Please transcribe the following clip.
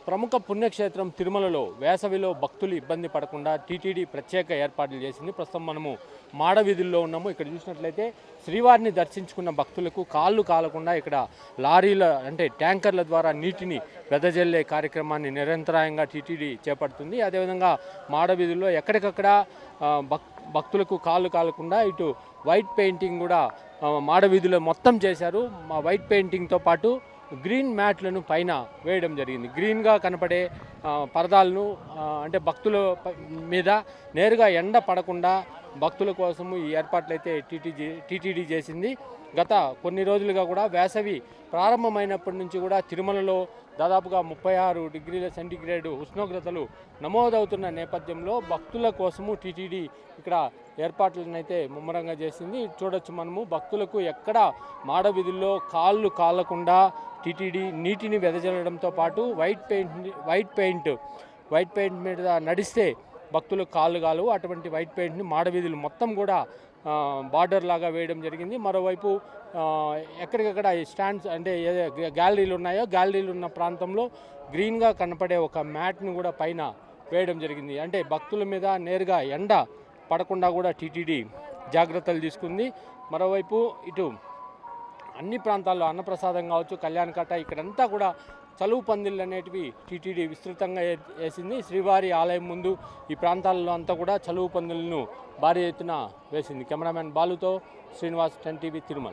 ప్రముఖ పుణ్యక్షేత్రం తిరుమలలో వేసవిలో భక్తులు ఇబ్బంది పడకుండా టీటీడీ ప్రత్యేక ఏర్పాట్లు చేసింది. ప్రస్తుతం మనము మాడవీధుల్లో ఉన్నాము. ఇక్కడ చూసినట్లయితే శ్రీవారిని దర్శించుకున్న భక్తులకు కాళ్ళు కాలకుండా ఇక్కడ లారీల అంటే ట్యాంకర్ల ద్వారా నీటిని వెదజల్లే కార్యక్రమాన్ని నిరంతరాయంగా టీటీడీ చేపడుతుంది. అదేవిధంగా మాడవీధుల్లో ఎక్కడికక్కడ భక్తులకు కాళ్ళు కాలకుండా ఇటు వైట్ పెయింటింగ్ కూడా మాడవీధిలో మొత్తం చేశారు. వైట్ పెయింటింగ్తో పాటు గ్రీన్ మ్యాట్లను పైన వేయడం జరిగింది. గ్రీన్గా కనపడే పరదాలను అంటే భక్తుల మీద నేరుగా ఎండ పడకుండా భక్తుల కోసము ఈ ఏర్పాట్లు అయితే టీటీడీ చేసింది. గత కొన్ని రోజులుగా కూడా వేసవి ప్రారంభమైనప్పటి నుంచి కూడా తిరుమలలో దాదాపుగా 36 డిగ్రీల సెంటీగ్రేడ్ ఉష్ణోగ్రతలు నమోదవుతున్న నేపథ్యంలో భక్తుల కోసము టీటీడీ ఇక్కడ ఏర్పాట్లను అయితే ముమ్మరంగా చేసింది. చూడొచ్చు మనము భక్తులకు ఎక్కడ మాడవీధుల్లో కాళ్ళు కాలకుండా టీటీడీ నీటిని వెదజల్లడంతో పాటు వైట్ పెయింట్ మీద నడిస్తే భక్తులు కాళ్ళు కాలు అటువంటి వైట్ పెయింట్ని మాడవీధులు మొత్తం కూడా బార్డర్ లాగా వేయడం జరిగింది. మరోవైపు ఎక్కడికక్కడ స్టాండ్స్ అంటే గ్యాలరీలు ఉన్నాయో గ్యాలరీలు ఉన్న ప్రాంతంలో గ్రీన్గా కనపడే ఒక మ్యాట్ను కూడా పైన వేయడం జరిగింది. అంటే భక్తుల మీద నేరుగా ఎండ పడకుండా కూడా టీటీడీ జాగ్రత్తలు తీసుకుంది. మరోవైపు ఇటు అన్ని ప్రాంతాల్లో అన్నప్రసాదం కావచ్చు, కళ్యాణకట్ట ఇక్కడంతా కూడా చలువు పందిళ్ళు అనేటివి టీటీడీ విస్తృతంగా వేసింది. శ్రీవారి ఆలయం ముందు ఈ ప్రాంతాల్లో అంతా కూడా చలువు పందిళ్ళను భారీ ఎత్తున వేసింది. కెమెరామెన్ బాలుతో శ్రీనివాస్, 10 టీవీ, తిరుమల.